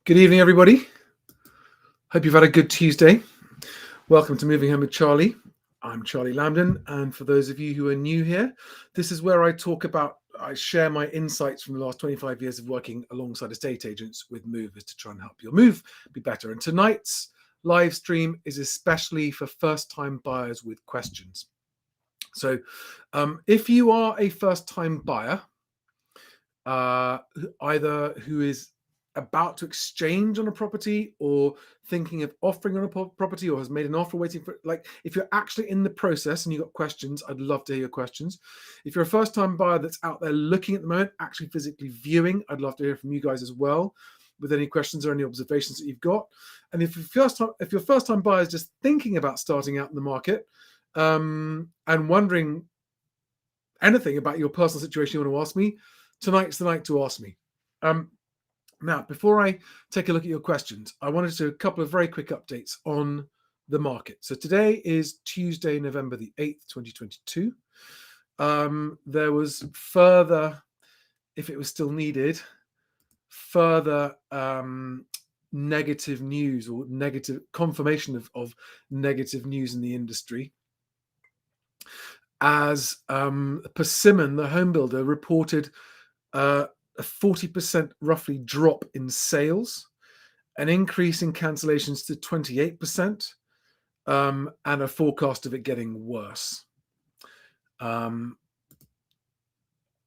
Good evening, everybody. Hope you've had a good Tuesday. Welcome to Moving Home with Charlie. I'm Charlie Lambden, and for those of you who are new here, this is where I share my insights from the last 25 years of working alongside estate agents with movers to try and help your move be better. And tonight's live stream is especially for first-time buyers with questions. So if you are a first-time buyer, either who is about to exchange on a property or thinking of offering on a property or has made an offer waiting for, like, if you're actually in the process and you've got questions, I'd love to hear your questions. If you're a first-time buyer that's out there looking at the moment, actually physically viewing, I'd love to hear from you guys as well with any questions or any observations that you've got. And if your first-time buyer is just thinking about starting out in the market and wondering anything about your personal situation you want to ask me, tonight's the night to ask me. Now, before I take a look at your questions, I wanted to do a couple of very quick updates on the market. So today is Tuesday, November the 8th, 2022. There was further, if it was still needed, further negative news or negative confirmation of negative news in the industry. As Persimmon, the home builder, reported a 40% roughly drop in sales, an increase in cancellations to 28%, and a forecast of it getting worse. For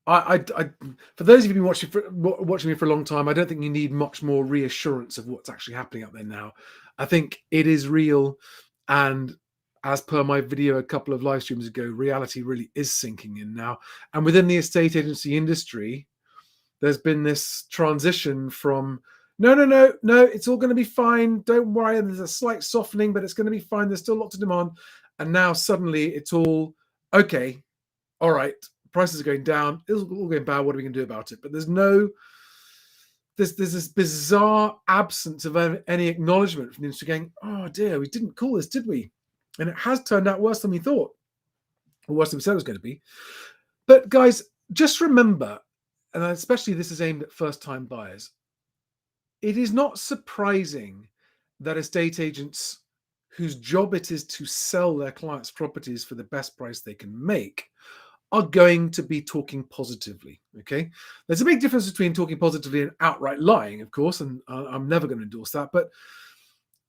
those of you who've been watching me for a long time, I don't think you need much more reassurance of what's actually happening out there now. I think it is real, and as per my video a couple of live streams ago, reality really is sinking in now. And within the estate agency industry, there's been this transition from no, it's all going to be fine. Don't worry. There's a slight softening, but it's going to be fine. There's still lots of demand. And now suddenly it's all okay. All right. Prices are going down. It's all going bad. What are we going to do about it? But there's this bizarre absence of any acknowledgement from the industry going, oh dear, we didn't call this, did we? And it has turned out worse than we thought, or worse than we said it was going to be. But guys, just remember, and especially this is aimed at first-time buyers, it is not surprising that estate agents whose job it is to sell their clients' properties for the best price they can make are going to be talking positively, okay? There's a big difference between talking positively and outright lying, of course, and I'm never going to endorse that, but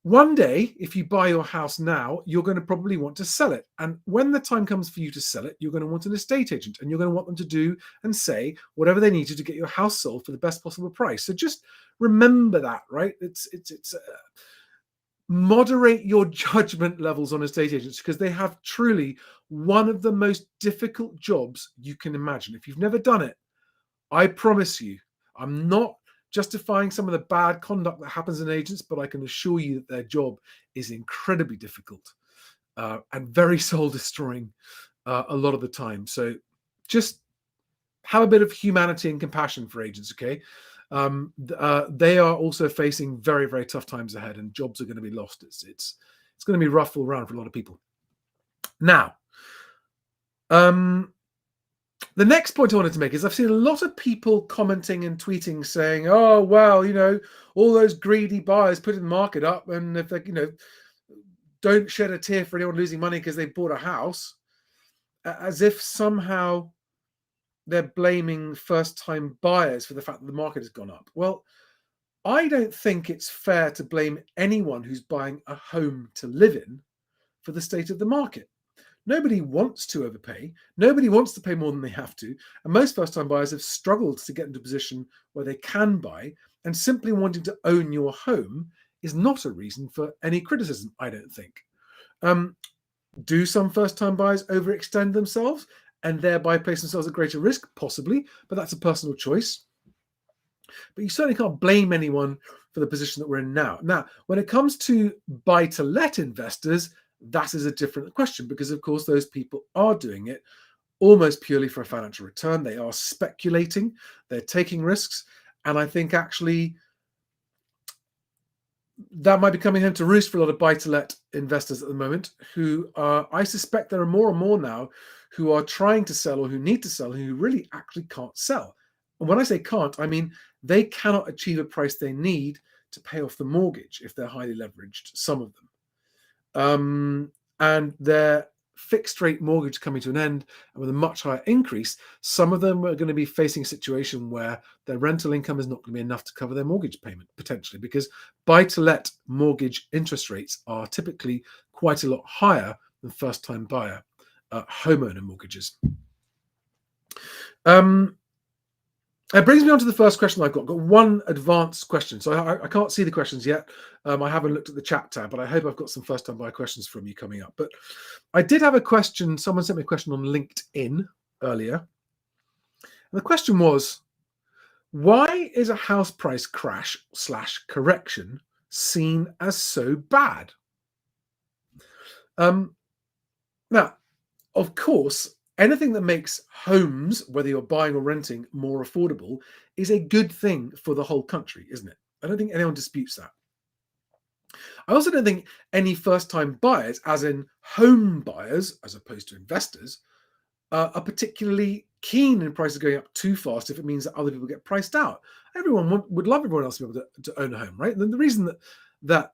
one day, if you buy your house now, you're going to probably want to sell it. And when the time comes for you to sell it, you're going to want an estate agent, and you're going to want them to do and say whatever they need to get your house sold for the best possible price. So just remember that, right? It's moderate your judgment levels on estate agents, because they have truly one of the most difficult jobs you can imagine. If you've never done it, I promise you, I'm not justifying some of the bad conduct that happens in agents, but I can assure you that their job is incredibly difficult and very soul destroying a lot of the time. So just have a bit of humanity and compassion for agents, okay? They are also facing very, very tough times ahead, and jobs are going to be lost. It's going to be rough all around for a lot of people. Now, the next point I wanted to make is I've seen a lot of people commenting and tweeting saying, oh, well, all those greedy buyers putting the market up, and if they, don't shed a tear for anyone losing money because they bought a house, as if somehow they're blaming first-time buyers for the fact that the market has gone up. Well, I don't think it's fair to blame anyone who's buying a home to live in for the state of the market. Nobody wants to overpay. Nobody wants to pay more than they have to. And most first-time buyers have struggled to get into a position where they can buy, and simply wanting to own your home is not a reason for any criticism, I don't think. Do some first-time buyers overextend themselves and thereby place themselves at greater risk? Possibly, but that's a personal choice. But you certainly can't blame anyone for the position that we're in now. Now, when it comes to buy-to-let investors, that is a different question, because of course those people are doing it almost purely for a financial return. They are speculating, they're taking risks, and I think actually that might be coming home to roost for a lot of buy-to-let investors at the moment, who I suspect there are more and more now who are trying to sell or who need to sell, who really actually can't sell. And when I say can't, I mean they cannot achieve a price they need to pay off the mortgage if they're highly leveraged, some of them. And their fixed rate mortgage coming to an end and with a much higher increase, some of them are going to be facing a situation where their rental income is not going to be enough to cover their mortgage payment, potentially, because buy-to-let mortgage interest rates are typically quite a lot higher than first-time buyer homeowner mortgages. It brings me on to the first question I've got. I've got one advanced question. So I can't see the questions yet. I haven't looked at the chat tab, but I hope I've got some first-time buyer questions from you coming up. But I did have a question. Someone sent me a question on LinkedIn earlier. And the question was, why is a house price crash / correction seen as so bad? Now, of course, anything that makes homes, whether you're buying or renting, more affordable is a good thing for the whole country, isn't it? I don't think anyone disputes that. I also don't think any first-time buyers, as in home buyers, as opposed to investors, are particularly keen in prices going up too fast if it means that other people get priced out. Everyone would love everyone else to be able to own a home, right? And the reason that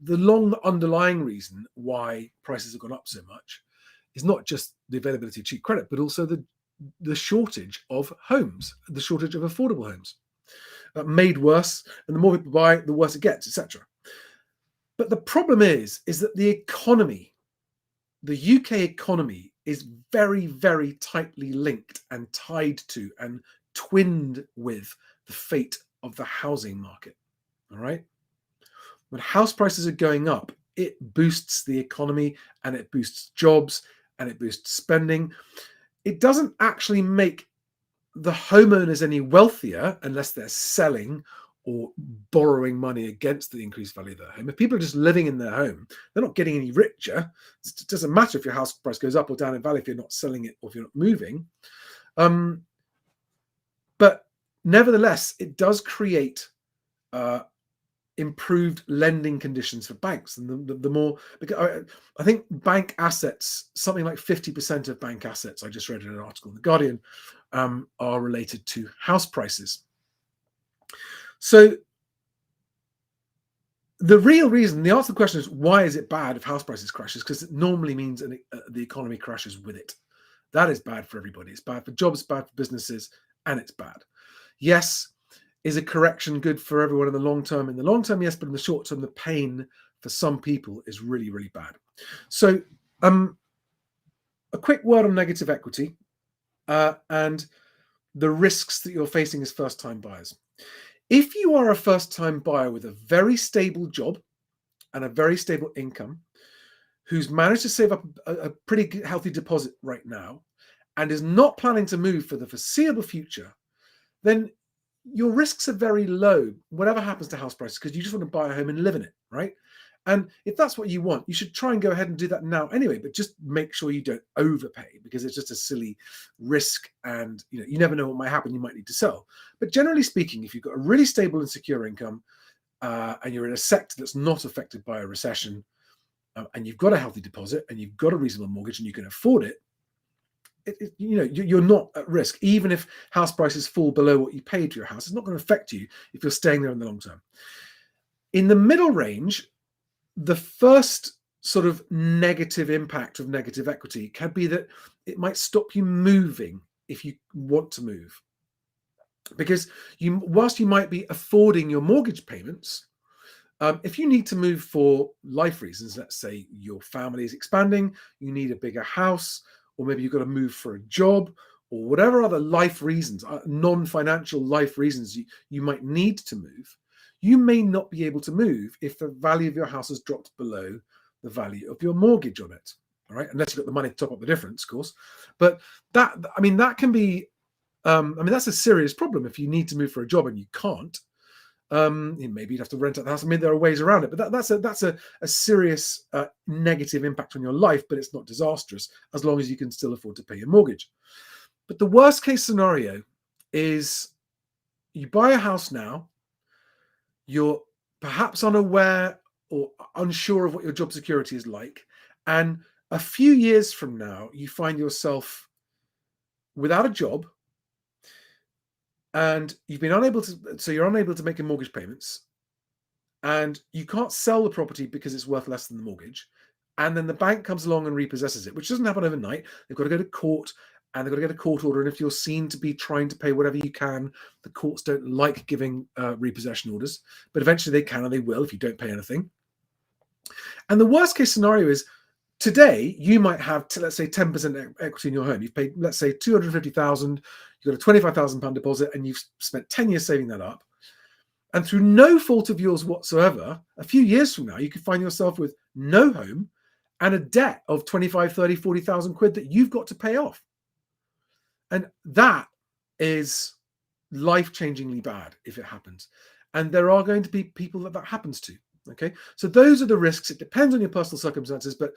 the long underlying reason why prices have gone up so much is not just the availability of cheap credit, but also the shortage of homes, the shortage of affordable homes, made worse. And the more people buy, the worse it gets, etc. But the problem is that the economy, the UK economy, is very, very tightly linked and tied to and twinned with the fate of the housing market. All right. When house prices are going up, it boosts the economy and it boosts jobs and it boosts spending. It doesn't actually make the homeowners any wealthier unless they're selling or borrowing money against the increased value of their home. If people are just living in their home, they're not getting any richer. It doesn't matter if your house price goes up or down in value if you're not selling it or if you're not moving. But nevertheless, it does create improved lending conditions for banks. And the more, because I think bank assets, something like 50% of bank assets, I just read in an article in The Guardian, are related to house prices. So the real reason, the answer to the question is, why is it bad if house prices crashes? Because it normally means the economy crashes with it. That is bad for everybody. It's bad for jobs, bad for businesses, and it's bad. Yes, is a correction good for everyone in the long term? In the long term, yes, but in the short term, the pain for some people is really, really bad. So a quick word on negative equity and the risks that you're facing as first-time buyers. If you are a first-time buyer with a very stable job and a very stable income, who's managed to save up a pretty healthy deposit right now, and is not planning to move for the foreseeable future, then your risks are very low, whatever happens to house prices, because you just want to buy a home and live in it, right? And if that's what you want, you should try and go ahead and do that now anyway, but just make sure you don't overpay, because it's just a silly risk and you never know what might happen. You might need to sell. But generally speaking, if you've got a really stable and secure income and you're in a sector that's not affected by a recession and you've got a healthy deposit and you've got a reasonable mortgage and you can afford it, you're not at risk. Even if house prices fall below what you paid for your house, it's not going to affect you if you're staying there in the long term. In the middle range, the first sort of negative impact of negative equity can be that it might stop you moving if you want to move. Because whilst you might be affording your mortgage payments, if you need to move for life reasons, let's say your family is expanding, you need a bigger house, or maybe you've got to move for a job, or whatever other life reasons, non-financial life reasons you might need to move, you may not be able to move if the value of your house has dropped below the value of your mortgage on it. All right, unless you've got the money to top up the difference, of course. But that can be, that's a serious problem if you need to move for a job and you can't. Maybe you'd have to rent out the house. There are ways around it, but that's a serious negative impact on your life, but it's not disastrous as long as you can still afford to pay your mortgage. But the worst case scenario is you buy a house now, you're perhaps unaware or unsure of what your job security is like, and a few years from now, you find yourself without a job, and you're unable to make your mortgage payments, and you can't sell the property because it's worth less than the mortgage, and then the bank comes along and repossesses it, which doesn't happen overnight. They've got to go to court, and they've got to get a court order. And if you're seen to be trying to pay whatever you can, the courts don't like giving repossession orders, but eventually they can and they will if you don't pay anything. And the worst case scenario is today you might have, let's say, 10% equity in your home. You've paid, let's say, 250,000. You've got a £25,000 deposit, and you've spent 10 years saving that up. And through no fault of yours whatsoever, a few years from now, you could find yourself with no home and a debt of 25, 30, 40,000 quid that you've got to pay off. And that is life-changingly bad if it happens. And there are going to be people that happens to. Okay, so those are the risks. It depends on your personal circumstances, but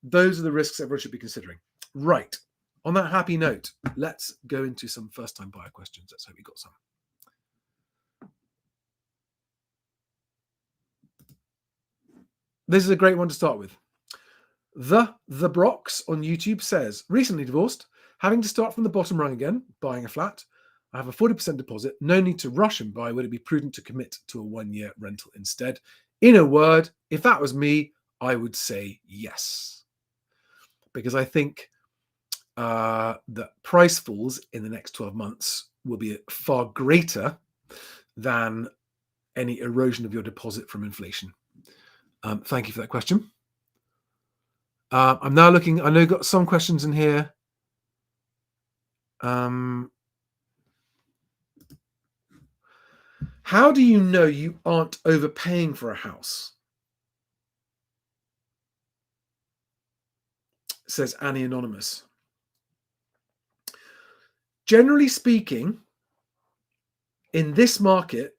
those are the risks everyone should be considering. Right. On that happy note, let's go into some first-time buyer questions. Let's hope we got some. This is a great one to start with. The Brox on YouTube says, recently divorced, having to start from the bottom rung again, buying a flat. I have a 40% deposit. No need to rush and buy. Would it be prudent to commit to a 1-year rental instead? In a word, if that was me, I would say yes. Because I think that price falls in the next 12 months will be far greater than any erosion of your deposit from inflation. Thank you for that question. I'm now looking, I know you've got some questions in here. How do you know you aren't overpaying for a house? Says Annie Anonymous. Generally speaking, in this market,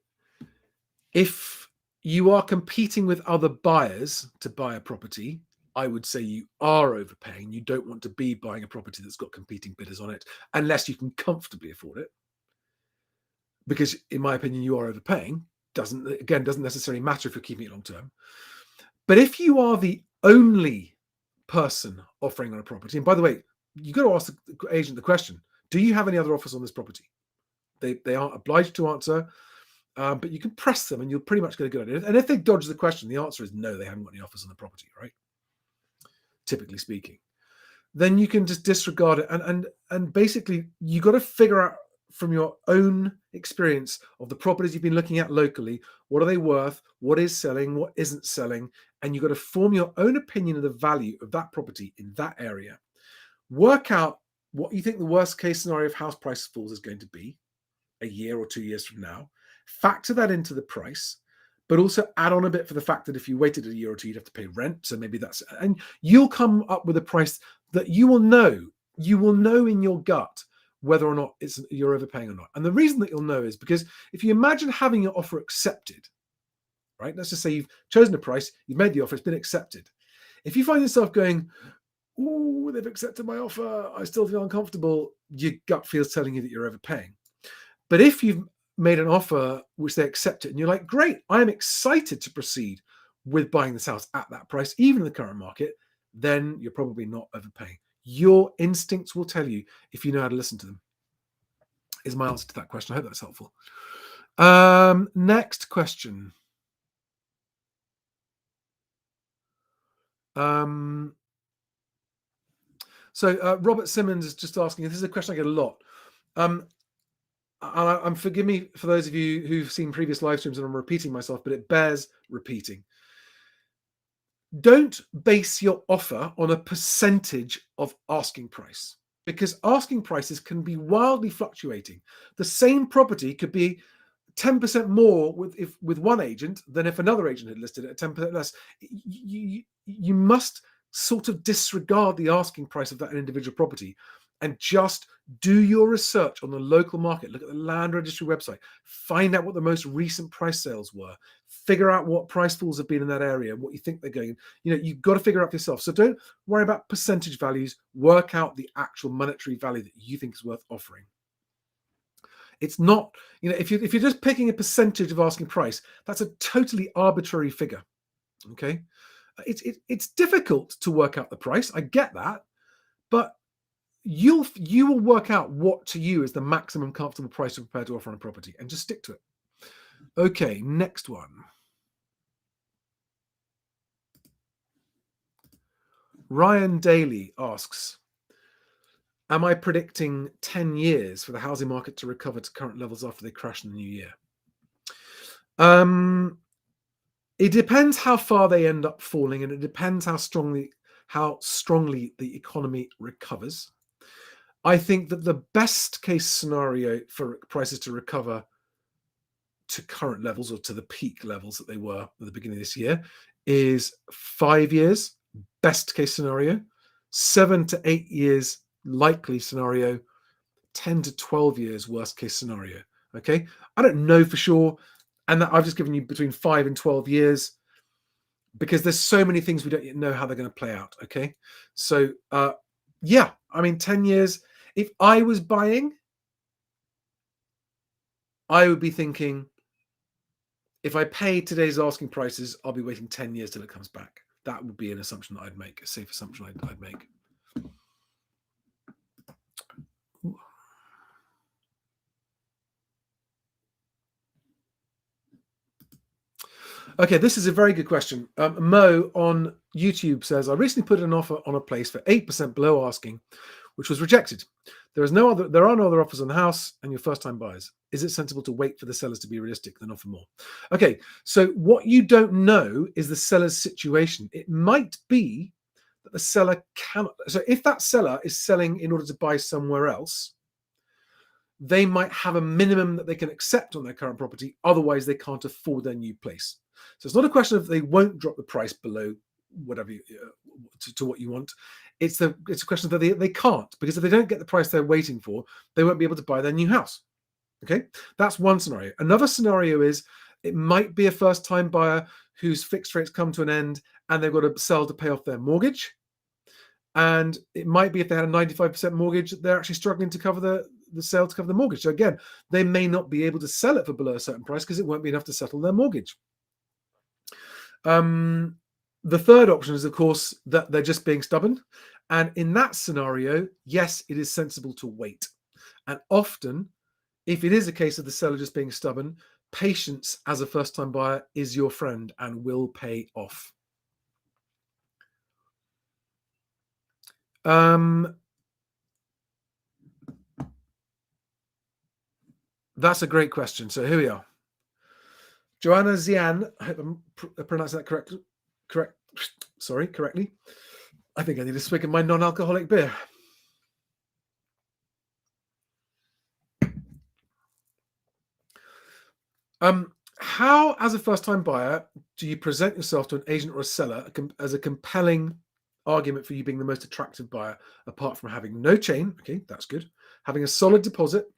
if you are competing with other buyers to buy a property, I would say you are overpaying. You don't want to be buying a property that's got competing bidders on it unless you can comfortably afford it. Because in my opinion, you are overpaying. Doesn't necessarily matter if you're keeping it long term. But if you are the only person offering on a property, and by the way, you've got to ask the agent the question, do you have any other offers on this property? They aren't obliged to answer, but you can press them and you'll pretty much get a good idea. And if they dodge the question, the answer is no, they haven't got any offers on the property, right? Typically speaking. Then you can just disregard it. And basically, you got to figure out from your own experience of the properties you've been looking at locally, what are they worth, what is selling, what isn't selling, and you've got to form your own opinion of the value of that property in that area. Work out what you think the worst case scenario of house price falls is going to be a year or 2 years from now. Factor that into the price, but also add on a bit for the fact that if you waited a year or two, you'd have to pay rent. So maybe that's, and you'll come up with a price that you will know in your gut whether or not you're overpaying or not. And the reason that you'll know is because if you imagine having your offer accepted, right? Let's just say you've chosen a price, you've made the offer, it's been accepted. If you find yourself going, "Ooh, they've accepted my offer, I still feel uncomfortable," your gut feels telling you that you're overpaying. But if you've made an offer which they accept it and you're like, great, I'm excited to proceed with buying this house at that price, even in the current market, then you're probably not overpaying. Your instincts will tell you if you know how to listen to them, is my answer to that question. I hope that's helpful. Next question. So Robert Simmons is just asking, this is a question I get a lot. And forgive me for those of you who've seen previous live streams and I'm repeating myself, but it bears repeating. Don't base your offer on a percentage of asking price, because asking prices can be wildly fluctuating. The same property could be 10% more with one agent than if another agent had listed it at 10% less. You must sort of disregard the asking price of that individual property and just do your research on the local market. Look at the land registry website, find out what the most recent price sales were, figure out what price falls have been in that area and what you think they're going. You've got to figure out for yourself. So don't worry about percentage values, work out the actual monetary value that you think is worth offering. It's not, if you're just picking a percentage of asking price, that's a totally arbitrary figure. Okay. It's difficult to work out the price. I get that, but you will work out what to you is the maximum comfortable price you're prepared to offer on a property and just stick to it. Okay, next one. Ryan Daly asks, am I predicting 10 years for the housing market to recover to current levels after they crash in the new year? It depends how far they end up falling, and it depends how strongly the economy recovers. I think that the best case scenario for prices to recover to current levels, or to the peak levels that they were at the beginning of this year, is 5 years, best case scenario, 7 to 8 years, likely scenario, 10 to 12 years, worst case scenario. Okay. I don't know for sure. And that I've just given you between 5 and 12 years because there's so many things we don't yet know how they're going to play out. Okay. So, yeah, I mean, 10 years, if I was buying, I would be thinking, if I pay today's asking prices, I'll be waiting 10 years till it comes back. That would be an assumption that I'd make, a safe assumption I'd make. Okay, this is a very good question. Mo on YouTube says, I recently put an offer on a place for 8% below asking, which was rejected. There are no other offers on the house, and you're first-time buyers. Is it sensible to wait for the sellers to be realistic than offer more? Okay, so what you don't know is the seller's situation. It might be that the seller cannot. So if that seller is selling in order to buy somewhere else, they might have a minimum that they can accept on their current property. Otherwise, they can't afford their new place. So it's not a question of they won't drop the price below whatever to what you want. It's a question that they can't, because if they don't get the price they're waiting for, they won't be able to buy their new house. Okay, that's one scenario. Another scenario is it might be a first-time buyer whose fixed rates come to an end and they've got to sell to pay off their mortgage. And it might be if they had a 95% mortgage, they're actually struggling to cover the sale to cover the mortgage. So again, they may not be able to sell it for below a certain price because it won't be enough to settle their mortgage. The third option is, of course, that they're just being stubborn. And in that scenario, yes, it is sensible to wait. And often, if it is a case of the seller just being stubborn, patience as a first-time buyer is your friend and will pay off. That's a great question. So here we are. Joanna Zian, I hope I'm pronouncing that correctly. I think I need a swig of my non-alcoholic beer. How, as a first-time buyer, do you present yourself to an agent or a seller as a compelling argument for you being the most attractive buyer, apart from having no chain? Okay, that's good. Having a solid deposit,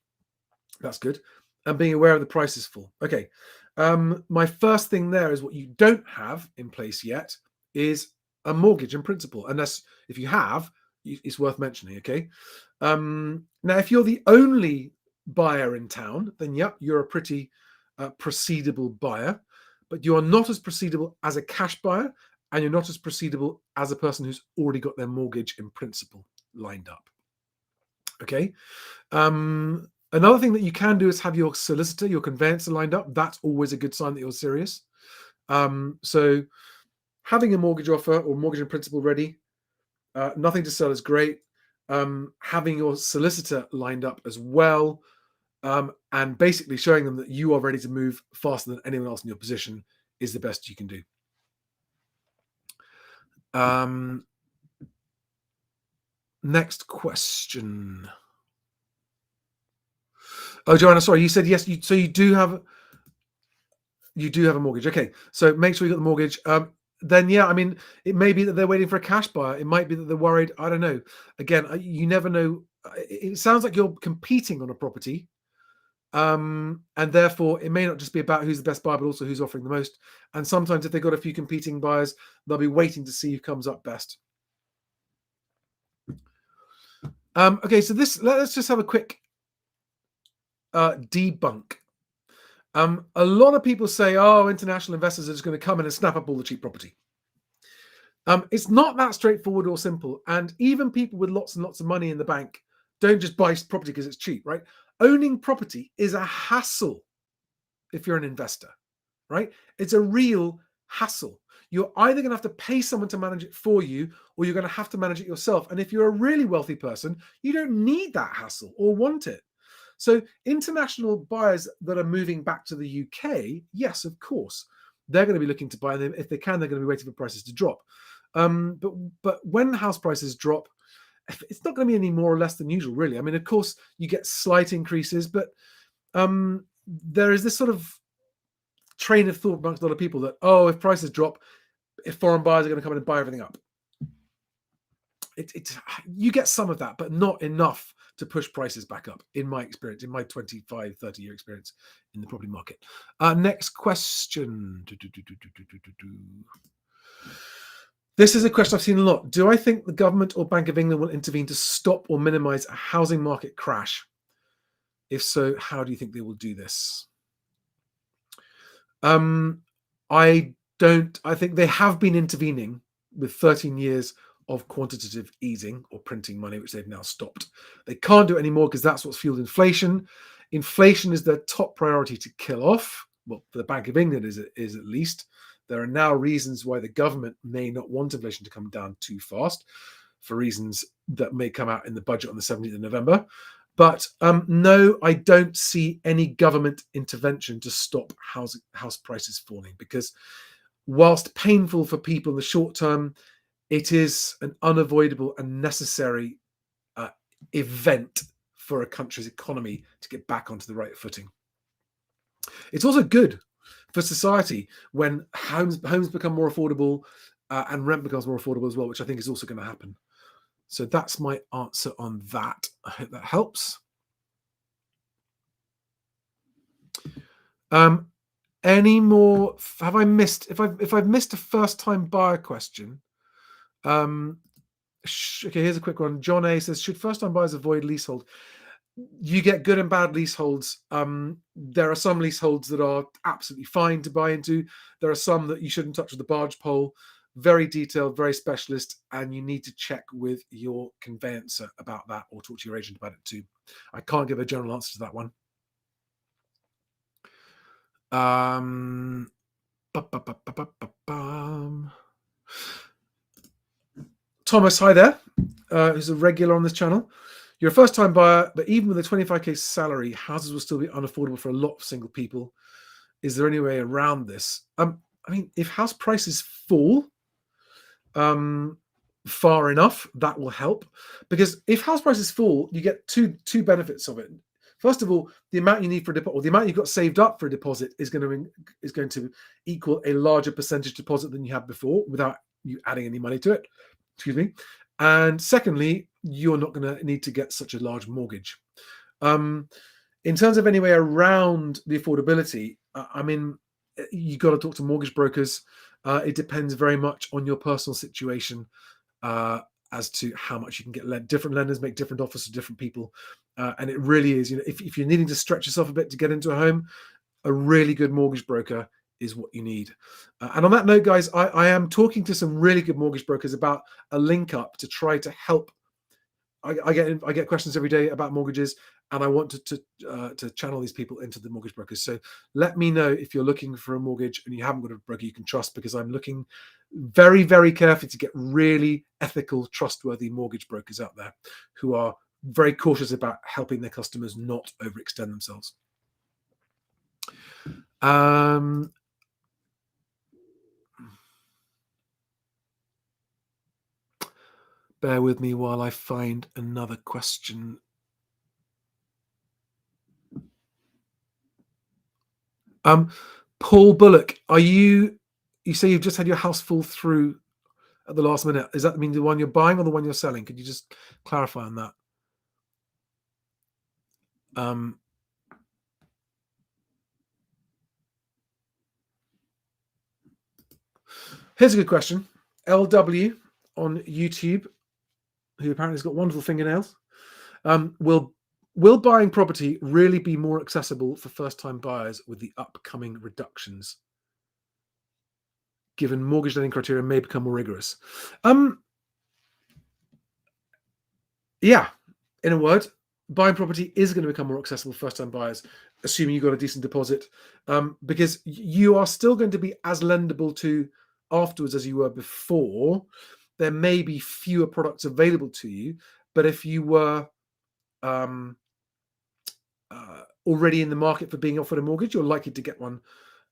that's good. And being aware of the price is full. Okay. My first thing there is what you don't have in place yet is a mortgage in principle. Unless if you have, it's worth mentioning. Okay. Now, if you're the only buyer in town, then yep, you're a pretty proceedable buyer, but you are not as proceedable as a cash buyer, and you're not as proceedable as a person who's already got their mortgage in principle lined up. Okay. Another thing that you can do is have your solicitor, your conveyancer lined up. That's always a good sign that you're serious. So having a mortgage offer or mortgage in principle ready, nothing to sell is great. Having your solicitor lined up as well, and basically showing them that you are ready to move faster than anyone else in your position is the best you can do. Next question. Oh, Joanna, sorry, you said yes. So you do have a mortgage. Okay, so make sure you got the mortgage. Then yeah, I mean, it may be that they're waiting for a cash buyer. It might be that they're worried. I don't know. Again, you never know. It sounds like you're competing on a property, and therefore it may not just be about who's the best buyer, but also who's offering the most. And sometimes if they've got a few competing buyers, they'll be waiting to see who comes up best. Okay, so let's just have a quick debunk. A lot of people say, oh, international investors are just going to come in and snap up all the cheap property. It's not that straightforward or simple. And even people with lots and lots of money in the bank don't just buy property because it's cheap, right? Owning property is a hassle if you're an investor, right? It's a real hassle. you're either going to have to pay someone to manage it for you, or you're going to have to manage it yourself. And if you're a really wealthy person, you don't need that hassle or want it. So international buyers that are moving back to the UK, yes, of course, they're going to be looking to buy them. If they can, they're going to be waiting for prices to drop. But when house prices drop, it's not going to be any more or less than usual, really. I mean, of course, you get slight increases, but there is this sort of train of thought amongst a lot of people that, oh, if prices drop, if foreign buyers are going to come in and buy everything up. You get some of that, but not enough to push prices back up, in my experience, in my 25, 30-year experience in the property market. Next question. This is a question I've seen a lot. Do I think the government or Bank of England will intervene to stop or minimize a housing market crash? If so, how do you think they will do this? I don't. I think they have been intervening with 13 years of quantitative easing or printing money, which they've now stopped. They can't do it anymore because that's what's fueled inflation. Inflation is their top priority to kill off. Well, for the Bank of England is at least. There are now reasons why the government may not want inflation to come down too fast, for reasons that may come out in the budget on the 17th of November. But no, I don't see any government intervention to stop house prices falling, because whilst painful for people in the short term, it is an unavoidable and necessary event for a country's economy to get back onto the right footing. It's also good for society when homes become more affordable and rent becomes more affordable as well, which I think is also going to happen. So that's my answer on that. I hope that helps. Any more? Have I missed? If I've missed a first-time buyer question? Okay, here's a quick one. John A says, should first-time buyers avoid leasehold? You get good and bad leaseholds. There are some leaseholds that are absolutely fine to buy into. There are some that you shouldn't touch with the barge pole. Very detailed, very specialist, and you need to check with your conveyancer about that, or talk to your agent about it too. I can't give a general answer to that one. Thomas, hi there, who's a regular on this channel. You're a first-time buyer, but even with a 25k salary, houses will still be unaffordable for a lot of single people. Is there any way around this? I mean, if house prices fall far enough, that will help. Because if house prices fall, you get two benefits of it. First of all, the amount you need for a deposit, or the amount you've got saved up for a deposit, is going to equal a larger percentage deposit than you had before, without you adding any money to it. Excuse me. And secondly, you're not going to need to get such a large mortgage. In terms of any way around the affordability, I mean, you got to talk to mortgage brokers. It depends very much on your personal situation as to how much you can get lent. Different lenders make different offers to different people. And it really is, if you're needing to stretch yourself a bit to get into a home, a really good mortgage broker is what you need. And on that note, guys, I am talking to some really good mortgage brokers about a link up to try to help. I get questions every day about mortgages, and I want to channel these people into the mortgage brokers. So let me know if you're looking for a mortgage and you haven't got a broker you can trust, because I'm looking very, very carefully to get really ethical, trustworthy mortgage brokers out there who are very cautious about helping their customers not overextend themselves. Bear with me while I find another question. Paul Bullock, you say you've just had your house fall through at the last minute. Does that mean the one you're buying or the one you're selling? Could you just clarify on that? Here's a good question. LW on YouTube, who apparently has got wonderful fingernails. Will buying property really be more accessible for first-time buyers with the upcoming reductions, given mortgage lending criteria may become more rigorous? Yeah, in a word, buying property is going to become more accessible for first-time buyers, assuming you've got a decent deposit, because you are still going to be as lendable to afterwards as you were before, there may be fewer products available to you. But if you were already in the market for being offered a mortgage, you're likely to get one.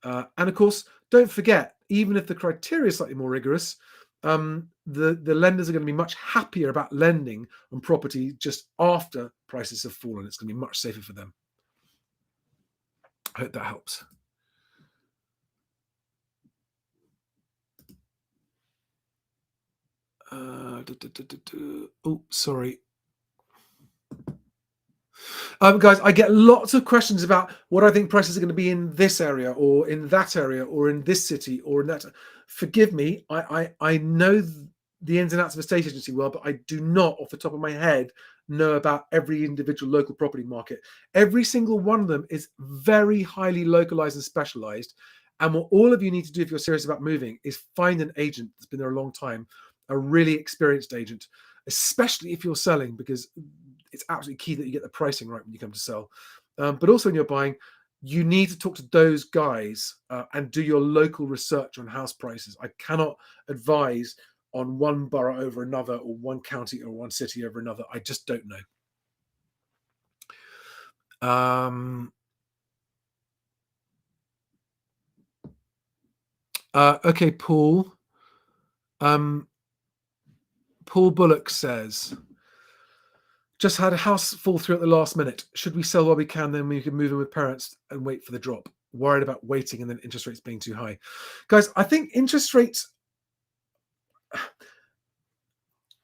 And of course, don't forget, even if the criteria is slightly more rigorous, the lenders are going to be much happier about lending on property just after prices have fallen. It's going to be much safer for them. I hope that helps. Oh, sorry. Guys, I get lots of questions about what I think prices are going to be in this area or in that area or in this city or in that. Forgive me, I know the ins and outs of a estate agency world, but I do not, off the top of my head, know about every individual local property market. Every single one of them is very highly localized and specialized. And what all of you need to do if you're serious about moving is find an agent that's been there a long time, a really experienced agent, especially if you're selling, because it's absolutely key that you get the pricing right when you come to sell. But also when you're buying, you need to talk to those guys and do your local research on house prices. I cannot advise on one borough over another or one county or one city over another. I just don't know. Okay, Paul. Paul Bullock says, just had a house fall through at the last minute. Should we sell while we can, then we can move in with parents and wait for the drop? Worried about waiting and then interest rates being too high. Guys, I think interest rates...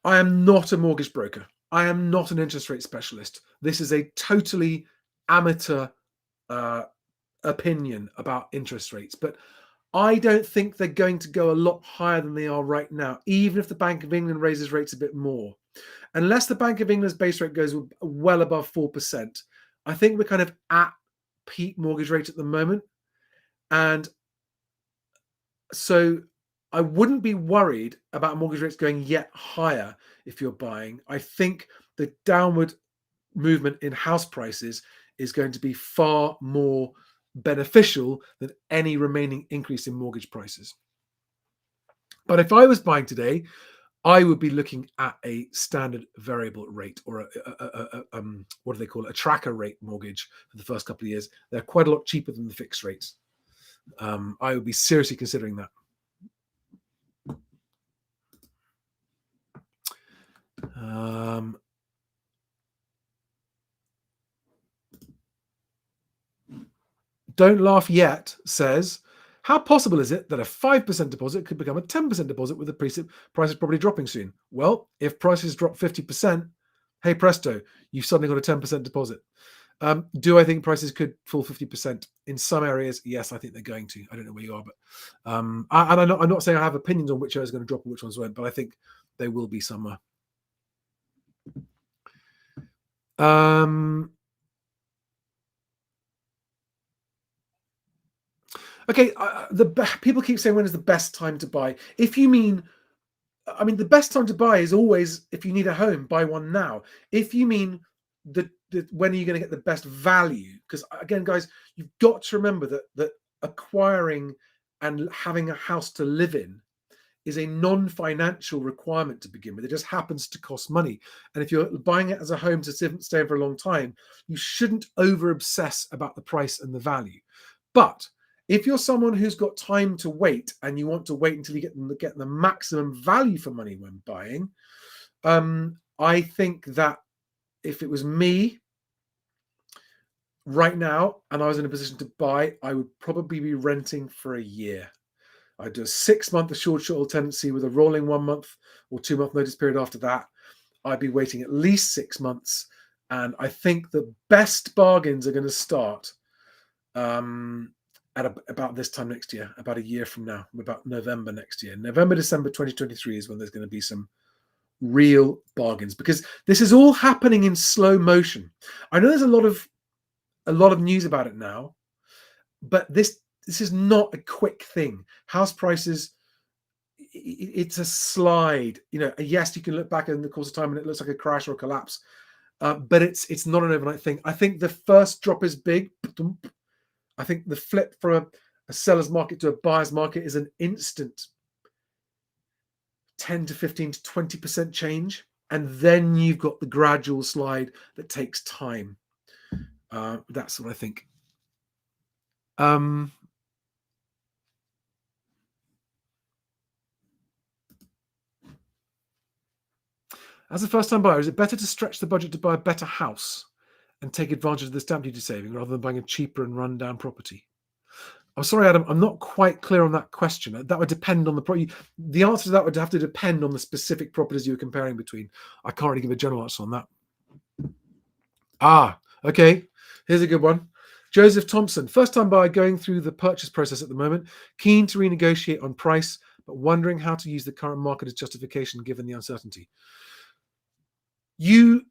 I am not a mortgage broker. I am not an interest rate specialist. This is a totally amateur opinion about interest rates. But I don't think they're going to go a lot higher than they are right now, even if the Bank of England raises rates a bit more. Unless the Bank of England's base rate goes well above 4%, I think we're kind of at peak mortgage rate at the moment. And so I wouldn't be worried about mortgage rates going yet higher if you're buying. I think the downward movement in house prices is going to be far more beneficial than any remaining increase in mortgage prices. But if I was buying today, I would be looking at a standard variable rate or what do they call it? A tracker rate mortgage for the first couple of years. They're quite a lot cheaper than the fixed rates. I would be seriously considering that. Don't Laugh Yet says, how possible is it that a 5% deposit could become a 10% deposit with the prices probably dropping soon? Well, if prices drop 50%, hey presto, you've suddenly got a 10% deposit. Do I think prices could fall 50%? In some areas, yes, I think they're going to. I don't know where you are, but I'm not saying I have opinions on which area is going to drop and which ones won't, but I think they will be somewhere. Okay, people keep saying when is the best time to buy. If you mean, I mean, the best time to buy is always if you need a home, buy one now. If you mean when are you going to get the best value? Because again, guys, you've got to remember that acquiring and having a house to live in is a non-financial requirement to begin with. It just happens to cost money. And if you're buying it as a home to stay for a long time, you shouldn't over-obsess about the price and the value. But if you're someone who's got time to wait and you want to wait until you get the maximum value for money when buying, I think that if it was me right now and I was in a position to buy, I would probably be renting for a year. I'd do a 6-month assured short tenancy with a rolling 1 month or 2-month notice period after that. I'd be waiting at least 6 months. And I think the best bargains are going to start at about this time next year, about a year from now, about November next year. November, December 2023 is when there's going to be some real bargains, because this is all happening in slow motion. I know there's a lot of news about it now, but this is not a quick thing. House prices, it's a slide. You know, yes, you can look back in the course of time and it looks like a crash or a collapse, but it's not an overnight thing. I think the first drop is big. I think the flip from a seller's market to a buyer's market is an instant 10 to 15 to 20% change. And then you've got the gradual slide that takes time. That's what I think. As a first-time buyer, is it better to stretch the budget to buy a better house and take advantage of the stamp duty saving rather than buying a cheaper and run-down property? I'm sorry, Adam, I'm not quite clear on that question. That would depend on the answer to that would have to depend on the specific properties you were comparing between. I can't really give a general answer on that. Okay. Here's a good one. Joseph Thompson, first-time buyer going through the purchase process at the moment, keen to renegotiate on price, but wondering how to use the current market as justification given the uncertainty. You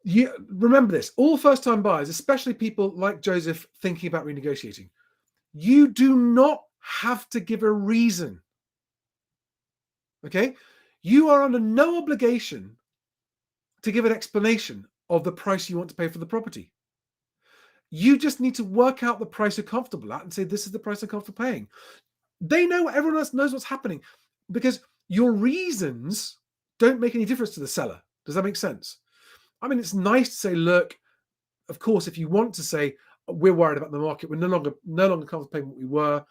remember this, all first-time buyers, especially people like Joseph thinking about renegotiating, you do not have to give a reason. Okay? You are under no obligation to give an explanation of the price you want to pay for the property. You just need to work out the price you're comfortable at and say, this is the price I'm comfortable paying. They know, everyone else knows what's happening, because your reasons don't make any difference to the seller. Does that make sense? I mean, it's nice to say, look, of course, if you want to say, we're worried about the market, we're no longer comfortable paying what we were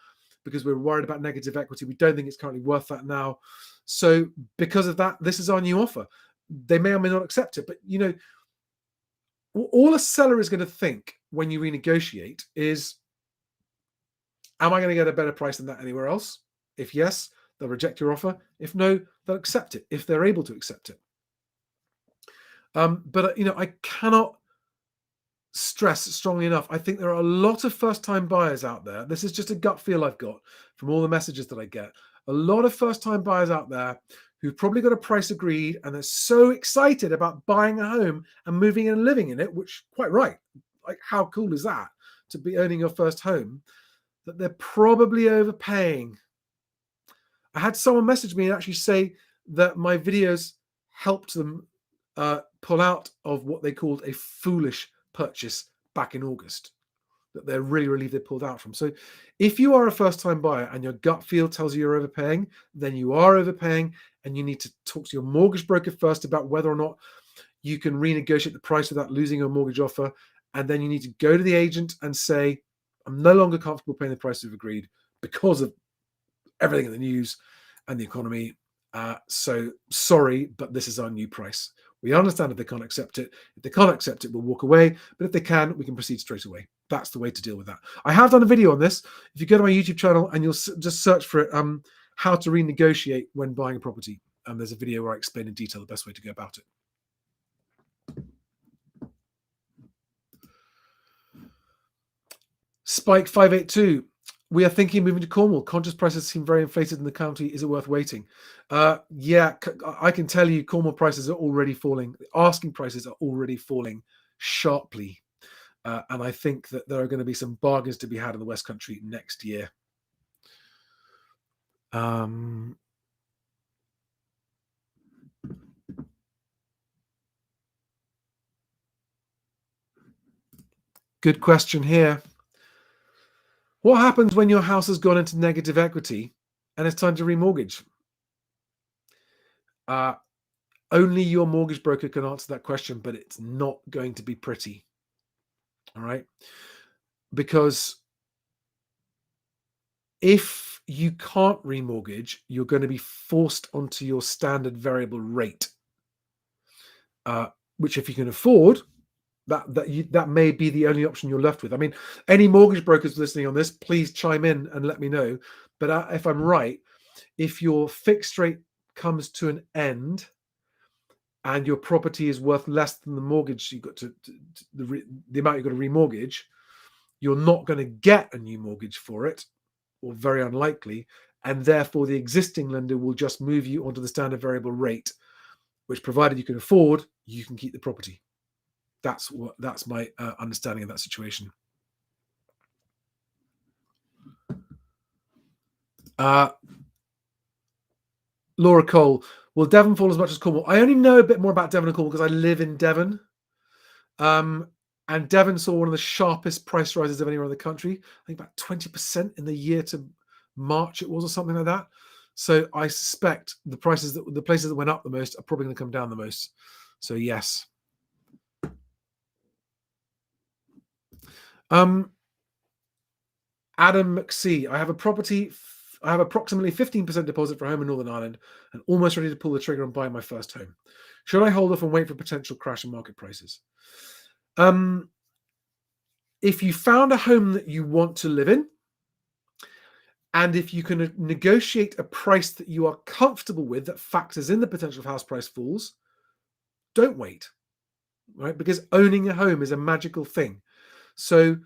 because we're worried about negative equity. We don't think it's currently worth that now. So because of that, this is our new offer. They may or may not accept it. But, all a seller is going to think when you renegotiate is, am I going to get a better price than that anywhere else? If yes, they'll reject your offer. If no, they'll accept it if they're able to accept it. But I cannot stress strongly enough. I think there are a lot of first-time buyers out there. This is just a gut feel I've got from all the messages that I get. A lot of first-time buyers out there who've probably got a price agreed and they're so excited about buying a home and moving in and living in it, which quite right. Like, how cool is that to be owning your first home? That they're probably overpaying. I had someone message me and actually say that my videos helped them pull out of what they called a foolish purchase back in August, that they're really relieved they pulled out from. So if you are a first-time buyer and your gut feel tells you you're overpaying, then you are overpaying, and you need to talk to your mortgage broker first about whether or not you can renegotiate the price without losing your mortgage offer. And then you need to go to the agent and say, I'm no longer comfortable paying the price we've agreed because of everything in the news and the economy. So sorry, but this is our new price. We understand if they can't accept it. If they can't accept it, we'll walk away. But if they can, we can proceed straight away. That's the way to deal with that. I have done a video on this. If you go to my YouTube channel and you'll just search for it, how to renegotiate when buying a property. There's a video where I explain in detail the best way to go about it. Spike 582. We are thinking of moving to Cornwall. Conscious prices seem very inflated in the county. Is it worth waiting? Yeah, I can tell you Cornwall prices are already falling. The asking prices are already falling sharply. And I think that there are going to be some bargains to be had in the West Country next year. Good question here. What happens when your house has gone into negative equity and it's time to remortgage? Only your mortgage broker can answer that question, but it's not going to be pretty. All right? Because if you can't remortgage, you're going to be forced onto your standard variable rate, which if you can afford, that may be the only option you're left with. I mean, any mortgage brokers listening on this, please chime in and let me know. But if I'm right, if your fixed rate comes to an end and your property is worth less than the mortgage you've got the amount you've got to remortgage, you're not going to get a new mortgage for it, or very unlikely, and therefore the existing lender will just move you onto the standard variable rate, which, provided you can afford, you can keep the property. That's my understanding of that situation. Laura Cole, will Devon fall as much as Cornwall? I only know a bit more about Devon and Cornwall because I live in Devon. And Devon saw one of the sharpest price rises of anywhere in the country. I think about 20% in the year to March it was, or something like that. So I suspect the places that went up the most are probably going to come down the most. So yes. Adam McC, I have approximately 15% deposit for a home in Northern Ireland and almost ready to pull the trigger on buying my first home. Should I hold off and wait for potential crash in market prices? If you found a home that you want to live in, and if you can negotiate a price that you are comfortable with that factors in the potential of house price falls, don't wait, right? Because owning a home is a magical thing. So,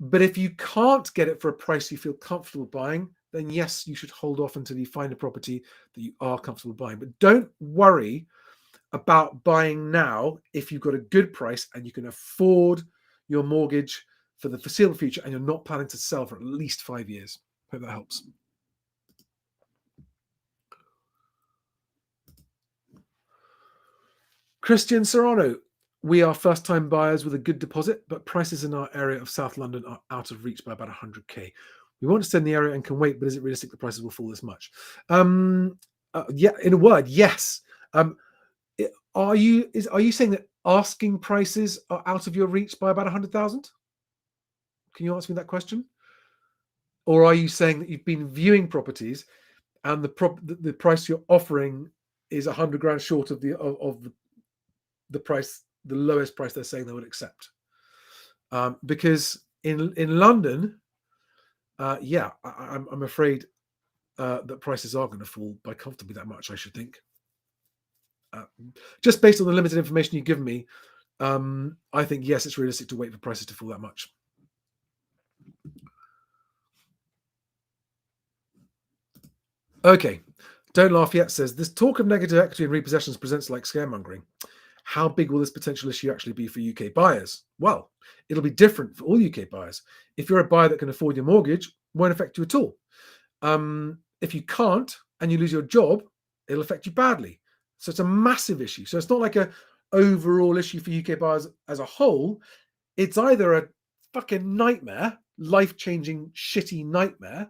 but if you can't get it for a price you feel comfortable buying, then yes, you should hold off until you find a property that you are comfortable buying. But don't worry about buying now if you've got a good price and you can afford your mortgage for the foreseeable future and you're not planning to sell for at least 5 years. Hope that helps. Christian Serrano, we are first-time buyers with a good deposit, but prices in our area of South London are out of reach by about 100k. We want to stay in the area and can wait, but is it realistic the prices will fall this much? Yeah, in a word, yes. Are you saying that asking prices are out of your reach by about 100,000? Can you answer me that question? Or are you saying that you've been viewing properties and the price you're offering is 100 grand short of the price, the lowest price they're saying they would accept? Because in London, yeah, I'm afraid that prices are going to fall by comfortably that much, I should think. Just based on the limited information you've given me, I think, yes, it's realistic to wait for prices to fall that much. Okay. Don't Laugh Yet says, this talk of negative equity and repossessions presents like scaremongering. How big will this potential issue actually be for UK buyers? Well, it'll be different for all UK buyers. If you're a buyer that can afford your mortgage, it won't affect you at all. If you can't and you lose your job, it'll affect you badly. So it's a massive issue. So it's not like a overall issue for UK buyers as a whole. It's either a fucking nightmare, life-changing, shitty nightmare,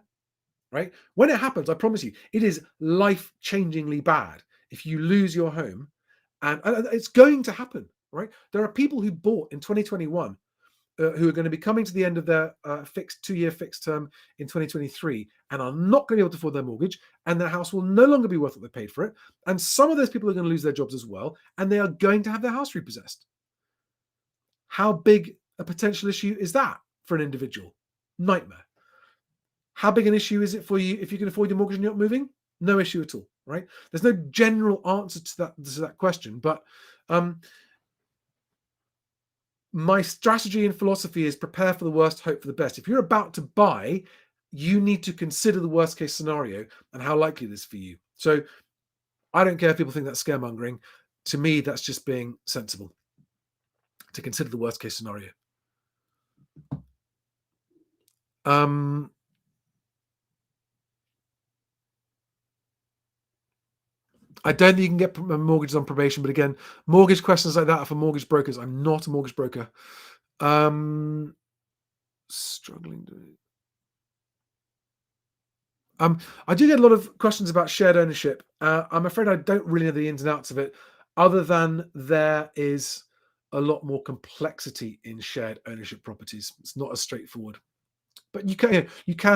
right? When it happens, I promise you, it is life-changingly bad if you lose your home. And it's going to happen, right? There are people who bought in 2021 who are going to be coming to the end of their two-year fixed term in 2023 and are not going to be able to afford their mortgage, and their house will no longer be worth what they paid for it. And some of those people are going to lose their jobs as well, and they are going to have their house repossessed. How big a potential issue is that for an individual? Nightmare. How big an issue is it for you if you can afford your mortgage and you're not moving? No issue at all, right? There's no general answer to that question, but my strategy and philosophy is prepare for the worst, hope for the best. If you're about to buy, you need to consider the worst case scenario and how likely it is for you. So I don't care if people think that's scaremongering. To me, that's just being sensible to consider the worst case scenario. I don't think you can get mortgages on probation, but again, mortgage questions like that are for mortgage brokers. I'm not a mortgage broker. Struggling to. I do get a lot of questions about shared ownership. I'm afraid I don't really know the ins and outs of it, other than there is a lot more complexity in shared ownership properties. It's not as straightforward. But you can,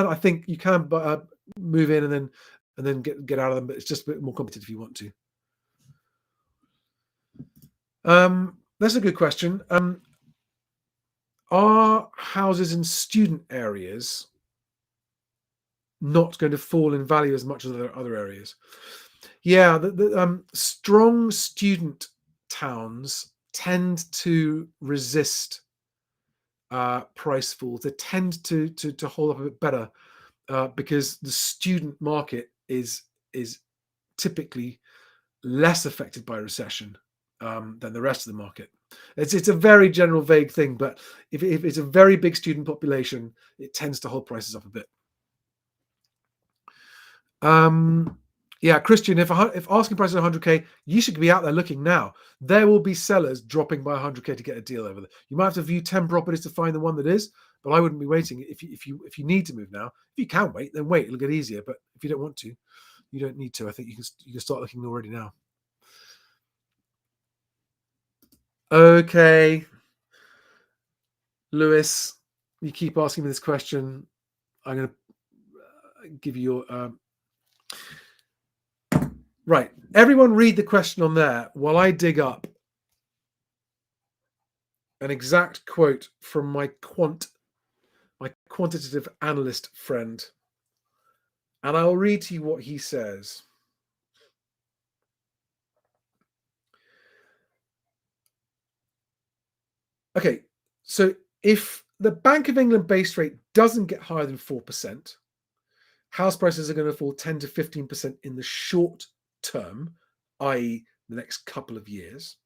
I think you can move in and then get out of them. But it's just a bit more complicated if you want to. That's a good question. Are houses in student areas not going to fall in value as much as other areas? Yeah, the strong student towns tend to resist price falls. They tend to hold up a bit better because the student market is typically less affected by recession than the rest of the market. It's a very general, vague thing, but if it's a very big student population, it tends to hold prices up a bit. Yeah, Christian, if asking prices 100k, you should be out there looking now. There will be sellers dropping by 100k to get a deal over there. You might have to view 10 properties to find the one that is, but I wouldn't be waiting. If you need to move now, if you can wait, then wait. It'll get easier. But if you don't want to, You don't need to. I think you can start looking already now. Okay, Lewis, you keep asking me this question. I'm going to give you your right. Everyone, read the question on there while I dig up an exact quote from my quantitative analyst friend, and I'll read to you what he says. Okay, so if the Bank of England base rate doesn't get higher than 4%, house prices are going to fall 10 to 15% in the short term, i.e. the next couple of years.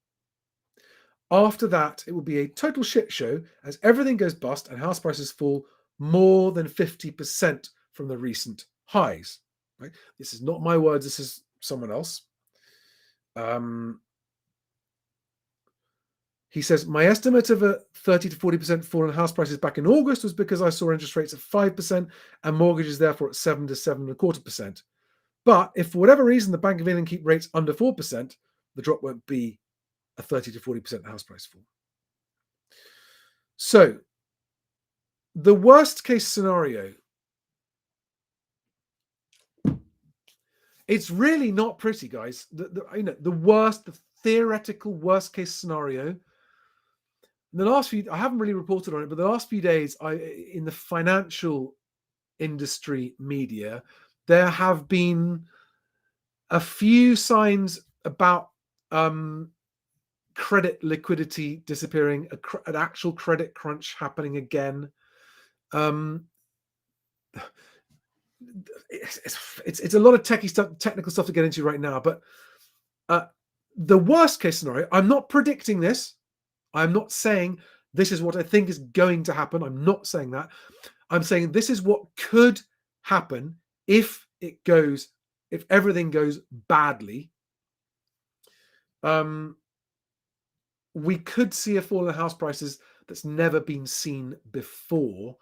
After that, it will be a total shit show as everything goes bust and house prices fall more than 50% from the recent highs. Right? This is not my words, this is someone else. He says, my estimate of a 30 to 40% fall in house prices back in August was because I saw interest rates at 5% and mortgages therefore at 7 to 7.25%. But if for whatever reason the Bank of England keep rates under 4%, the drop won't be a 30 to 40% house price fall. So the worst case scenario, it's really not pretty, guys. The theoretical worst case scenario. In the last few, I haven't really reported on it, but the last few days, in the financial industry media, there have been a few signs about credit liquidity disappearing, an actual credit crunch happening again. It's a lot of technical stuff to get into right now, but the worst case scenario, I'm not predicting this. I'm not saying this is what I think is going to happen. I'm not saying that. I'm saying this is what could happen if everything goes badly. We could see a fall in house prices that's never been seen before,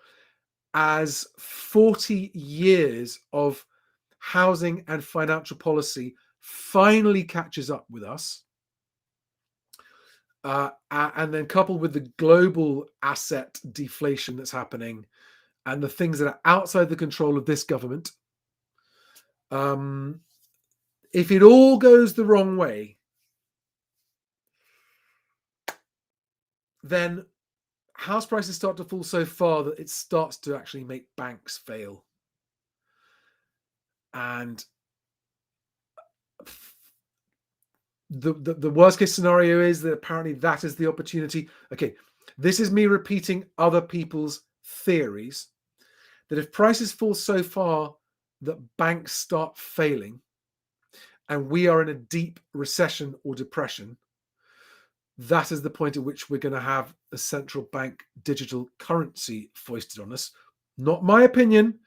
as 40 years of housing and financial policy finally catches up with us. And then coupled with the global asset deflation that's happening and the things that are outside the control of this government, if it all goes the wrong way, then house prices start to fall so far that it starts to actually make banks fail. And the worst case scenario is that apparently that is the opportunity. Okay, this is me repeating other people's theories, that if prices fall so far that banks start failing and we are in a deep recession or depression, that is the point at which we're going to have a central bank digital currency foisted on us. Not my opinion,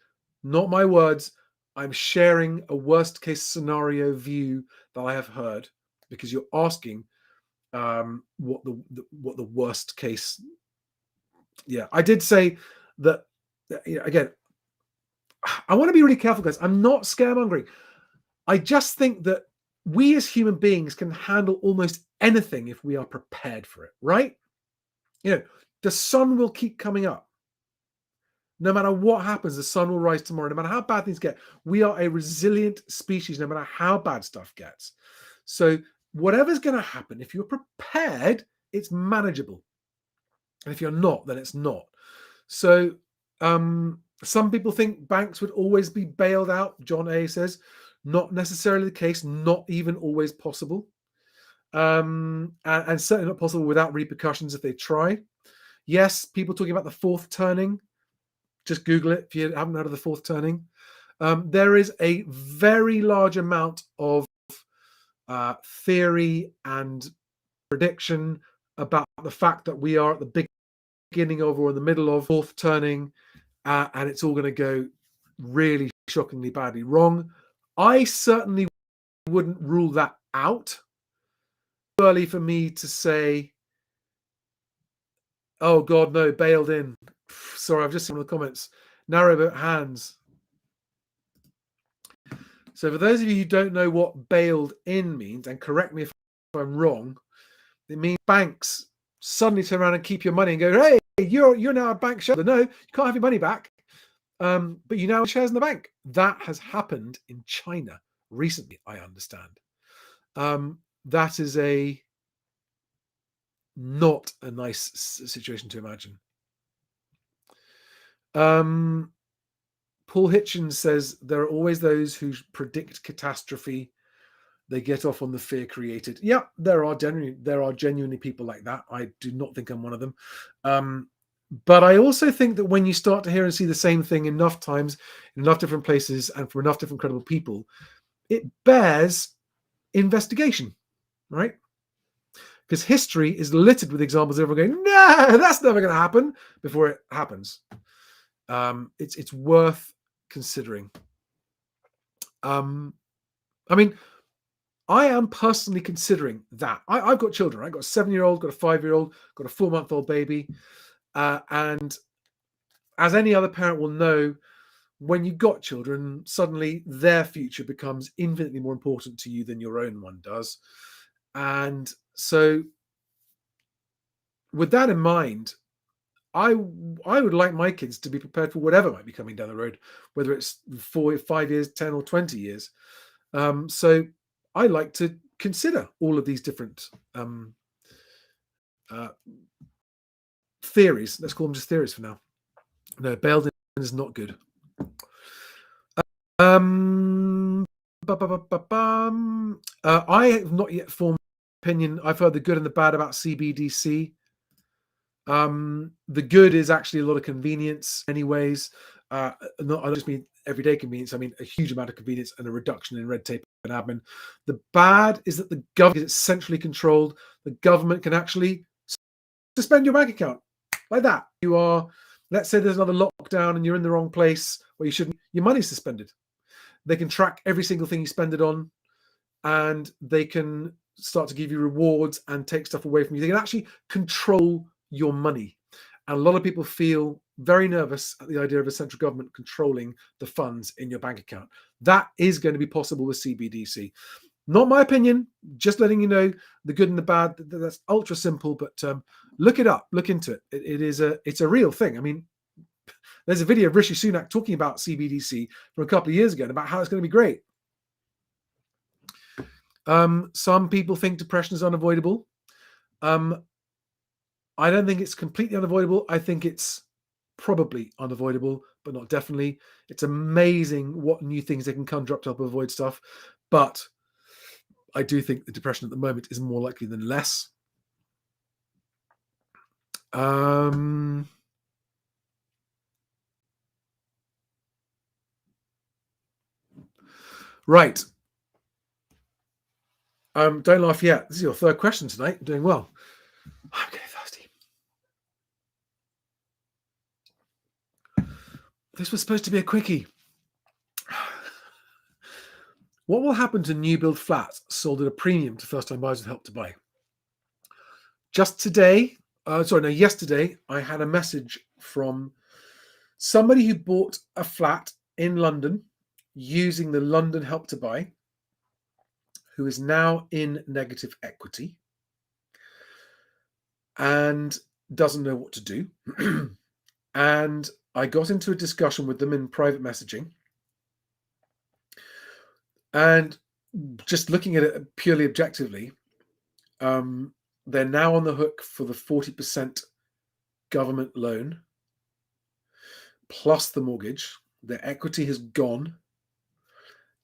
not my words. I'm sharing a worst case scenario view that I have heard, because you're asking what the worst case. Yeah, I did say that. Again, I want to be really careful, guys. I'm not scaremongering. I just think that we as human beings can handle almost anything if we are prepared for it, right? The sun will keep coming up. No matter what happens, the sun will rise tomorrow. No matter how bad things get, we are a resilient species, no matter how bad stuff gets. So whatever's going to happen, if you're prepared, it's manageable. And if you're not, then it's not. So some people think banks would always be bailed out. John A says, not necessarily the case, not even always possible. And certainly not possible without repercussions if they try. Yes, people talking about the fourth turning. Just Google it if you haven't heard of the fourth turning. There is a very large amount of theory and prediction about the fact that we are at the beginning of or in the middle of fourth turning, and it's all going to go really shockingly badly wrong. I certainly wouldn't rule that out. Too early for me to say, oh God, no, bailed in. Sorry, I've just seen the comments. Narrowboat hands. So for those of you who don't know what bailed in means, and correct me if I'm wrong, it means banks suddenly turn around and keep your money and go, hey, you're now a bank shareholder. No, you can't have your money back. But you now have shares in the bank. That has happened in China recently, I understand. That is not a nice situation to imagine. Paul Hitchens says there are always those who predict catastrophe. They get off on the fear created. Yeah, there are genuinely people like that. I do not think I'm one of them. But I also think that when you start to hear and see the same thing enough times, in enough different places, and from enough different credible people, it bears investigation, right? Because history is littered with examples of everyone going, "No, that's never going to happen," before it happens. It's worth considering. I mean, I am personally considering that. I've got children. I've got a 7-year-old, got a 5-year-old, got a 4-month-old baby. And as any other parent will know, when you've got children, suddenly their future becomes infinitely more important to you than your own one does. And so with that in mind, I would like my kids to be prepared for whatever might be coming down the road, whether it's 4, 5 years, 10 or 20 years. So I like to consider all of these different theories. Let's call them just theories for now. No, bailed in is not good. I have not yet formed an opinion. I've heard the good and the bad about CBDC. The good is actually a lot of convenience anyways. I don't just mean everyday convenience. I mean a huge amount of convenience and a reduction in red tape and admin. The bad is that the government is centrally controlled. The government can actually suspend your bank account like that. Let's say there's another lockdown and you're in the wrong place where you shouldn't, your money's suspended. They can track every single thing you spend it on, and they can start to give you rewards and take stuff away from you. They can actually control your money. And a lot of people feel very nervous at the idea of a central government controlling the funds in your bank account. That is going to be possible with CBDC. Not my opinion, just letting you know the good and the bad. That's ultra simple, but look it up, look into it. It's a real thing. I mean, there's a video of Rishi Sunak talking about CBDC from a couple of years ago and about how it's going to be great. Some people think depression is unavoidable. I don't think it's completely unavoidable. I think it's probably unavoidable, but not definitely. It's amazing what new things they can conjure up to help avoid stuff. But I do think the depression at the moment is more likely than less. Right. Don't laugh yet. This is your third question tonight. I'm doing well. I'm getting thirsty. This was supposed to be a quickie. What will happen to new build flats sold at a premium to first-time buyers with Help to Buy? Just today, yesterday, I had a message from somebody who bought a flat in London using the London Help to Buy, who is now in negative equity and doesn't know what to do. And I got into a discussion with them in private messaging. And just looking at it purely objectively, they're now on the hook for the 40% government loan plus the mortgage. Their equity has gone.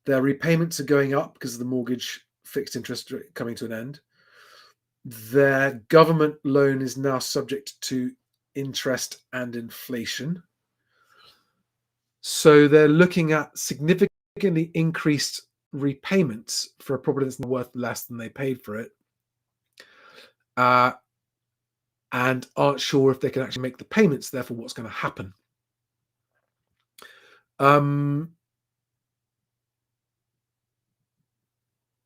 Their repayments are going up because of the mortgage fixed interest rate coming to an end. Their government loan is now subject to interest and inflation. So they're looking at significantly increased repayments for a property that's worth less than they paid for it. And aren't sure if they can actually make the payments, therefore what's going to happen.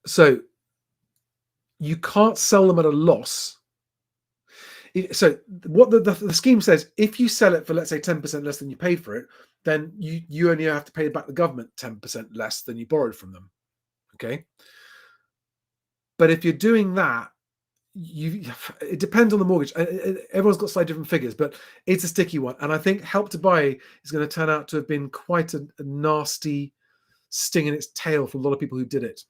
So you can't sell them at a loss So what the scheme says, if you sell it for, let's say, 10% less than you paid for it, then you only have to pay back the government 10% less than you borrowed from them. Okay. But if you're doing that, it depends on the mortgage. Everyone's got slightly different figures, but it's a sticky one. And I think Help to Buy is going to turn out to have been quite a nasty sting in its tail for a lot of people who did it.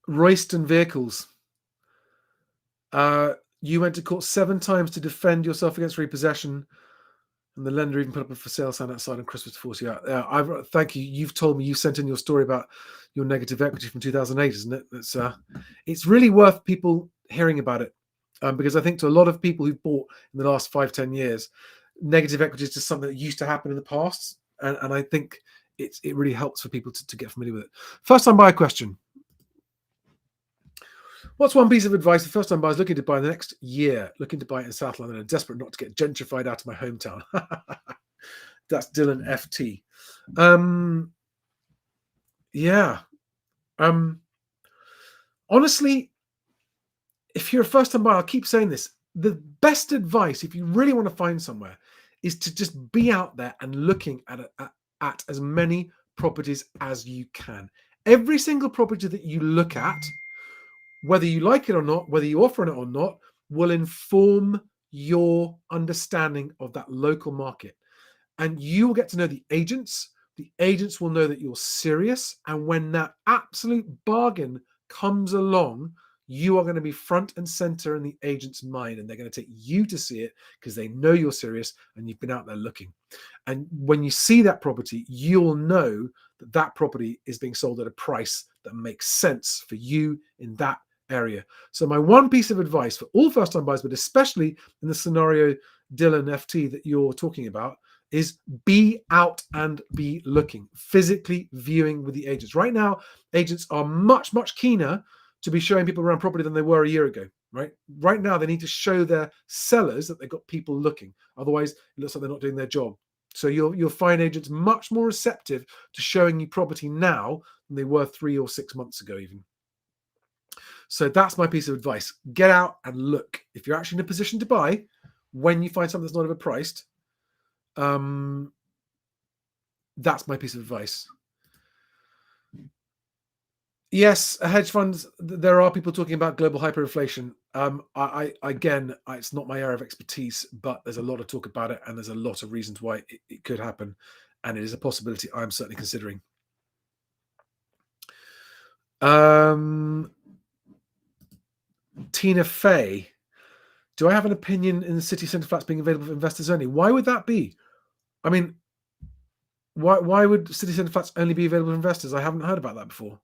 Royston Vehicles. You went to court 7 times to defend yourself against repossession, and the lender even put up a for sale sign outside on Christmas to force you out. Thank you. You've told me, you sent in your story about your negative equity from 2008, isn't it? It's really worth people hearing about it, because I think to a lot of people who've bought in the last 5-10 years, negative equity is just something that used to happen in the past, and I think it really helps for people to get familiar with it. First time buyer question. What's one piece of advice for first-time buyers looking to buy in the next year, looking to buy it in South London and desperate not to get gentrified out of my hometown? That's Dylan FT. Yeah. Honestly, if you're a first-time buyer, I'll keep saying this. The best advice, if you really want to find somewhere, is to just be out there and looking at as many properties as you can. Every single property that you look at, whether you like it or not, whether you offer it or not, will inform your understanding of that local market. And you will get to know the agents. The agents will know that you're serious. And when that absolute bargain comes along, you are going to be front and center in the agent's mind. And they're going to take you to see it because they know you're serious and you've been out there looking. And when you see that property, you'll know that that property is being sold at a price that makes sense for you in that area. So my one piece of advice for all first-time buyers, but especially in the scenario, Dylan FT, that you're talking about, is be out and be looking, physically viewing with the agents. Right now, agents are much, much keener to be showing people around property than they were a year ago. Right now, they need to show their sellers that they've got people looking. Otherwise, it looks like they're not doing their job. So you'll find agents much more receptive to showing you property now than they were 3 or 6 months ago even. So that's my piece of advice. Get out and look. If you're actually in a position to buy, when you find something that's not overpriced, that's my piece of advice. Yes, hedge funds, there are people talking about global hyperinflation. Again, it's not my area of expertise, but there's a lot of talk about it, and there's a lot of reasons why it could happen, and it is a possibility I'm certainly considering. Tina Fey, do I have an opinion in the city centre flats being available for investors only? Why would that be? I mean, why would city centre flats only be available for investors? I haven't heard about that before.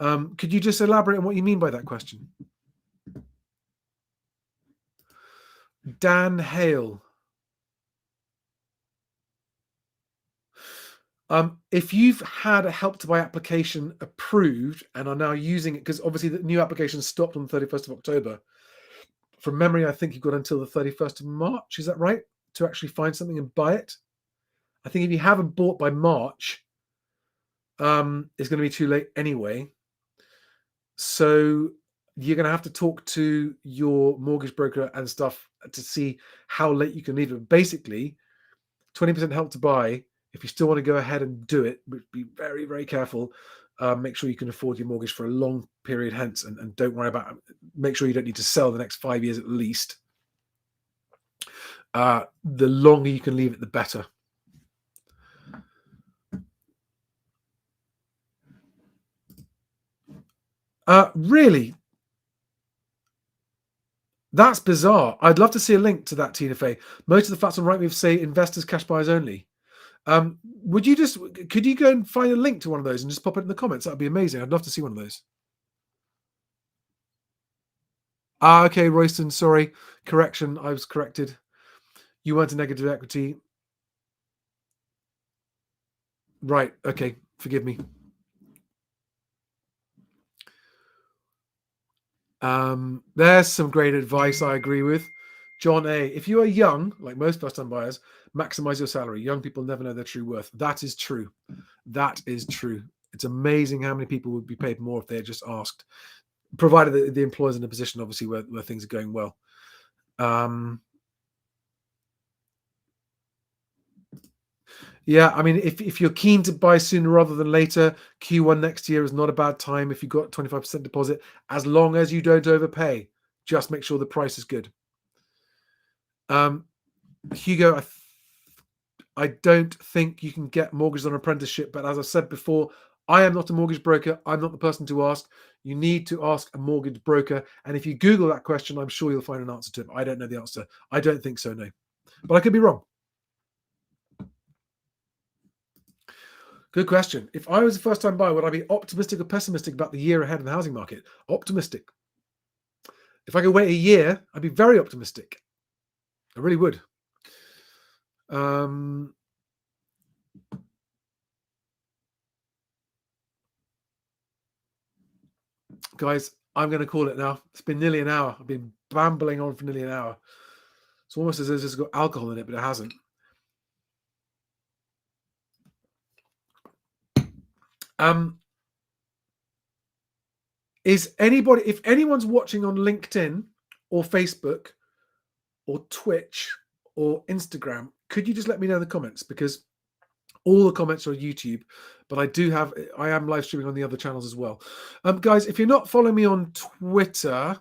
Could you just elaborate on what you mean by that question? Dan Hale. If you've had a Help to Buy application approved and are now using it, because obviously the new application stopped on the 31st of October. From memory, I think you've got until the 31st of March. Is that right? To actually find something and buy it. I think if you haven't bought by March, it's going to be too late anyway. So you're going to have to talk to your mortgage broker and stuff to see how late you can leave it. Basically, 20% Help to Buy. If you still want to go ahead and do it, but be very, very careful. Make sure you can afford your mortgage for a long period hence, and don't worry about it. Make sure you don't need to sell the next 5 years at least. The longer you can leave it, the better. Really? That's bizarre. I'd love to see a link to that, Tina Fey. Most of the flats on Rightmove say investors, cash buyers only. Could you go and find a link to one of those and just pop it in the comments? That'd be amazing. I'd love to see one of those. Okay, Royston, sorry. Correction, I was corrected. You weren't a negative equity. Right, okay, forgive me. There's some great advice I agree with. John A. If you are young, like most first-time buyers, maximize your salary. Young people never know their true worth. That is true. That is true. It's amazing how many people would be paid more if they had just asked, provided the employer's in a position, obviously, where things are going well. Yeah, I mean, if you're keen to buy sooner rather than later, Q1 next year is not a bad time if you've got 25% deposit, as long as you don't overpay. Just make sure the price is good. Hugo, I don't think you can get mortgages on apprenticeship, but as I said before, I am not a mortgage broker. I'm not the person to ask. You need to ask a mortgage broker. And if you Google that question, I'm sure you'll find an answer to it. I don't know the answer. I don't think so, no. But I could be wrong. Good question. If I was a first-time buyer, would I be optimistic or pessimistic about the year ahead in the housing market? Optimistic. If I could wait a year, I'd be very optimistic. I really would. Guys, I'm going to call it now. It's been nearly an hour. I've been bambling on for nearly an hour. It's almost as if it's got alcohol in it, but it hasn't. Is anybody, if anyone's watching on LinkedIn or Facebook or Twitch or Instagram, could you just let me know in the comments? Because all the comments are on YouTube, but I am live streaming on the other channels as well. Guys, if you're not following me on Twitter,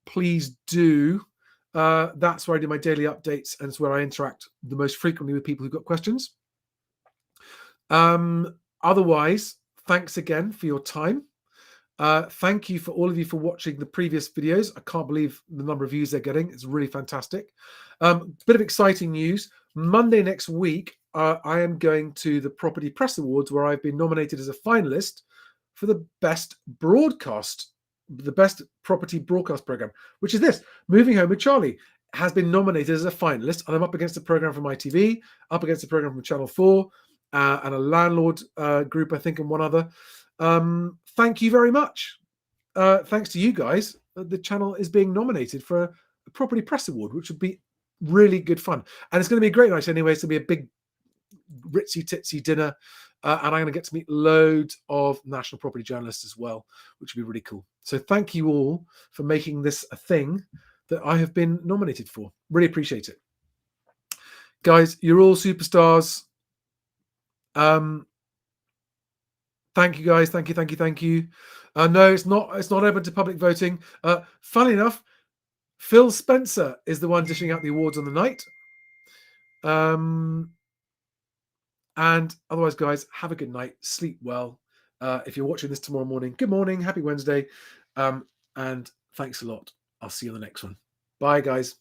please do. That's where I do my daily updates, and it's where I interact the most frequently with people who've got questions. Otherwise, thanks again for your time. Thank you for all of you for watching the previous videos. I can't believe the number of views they're getting. It's really fantastic. Bit of exciting news. Monday next week, I am going to the Property Press Awards, where I've been nominated as a finalist for the best broadcast, the best property broadcast program, which is this, Moving Home with Charlie, has been nominated as a finalist. And I'm up against a program from ITV, up against a program from Channel 4, and a landlord group, I think, and one other. Thank you very much. Thanks to you guys, the channel is being nominated for a Property Press Award, which would be really good fun. And it's going to be a great night anyway. It's going to be a big ritzy titsy dinner. And I'm going to get to meet loads of national property journalists as well, which would be really cool. So thank you all for making this a thing that I have been nominated for. Really appreciate it. Guys, you're all superstars. Thank you, guys. Thank you. No, it's not open to public voting. Funnily enough, Phil Spencer is the one dishing out the awards on the night. And otherwise, guys, have a good night. Sleep well. If you're watching this tomorrow morning, good morning. Happy Wednesday. And thanks a lot. I'll see you on the next one. Bye, guys.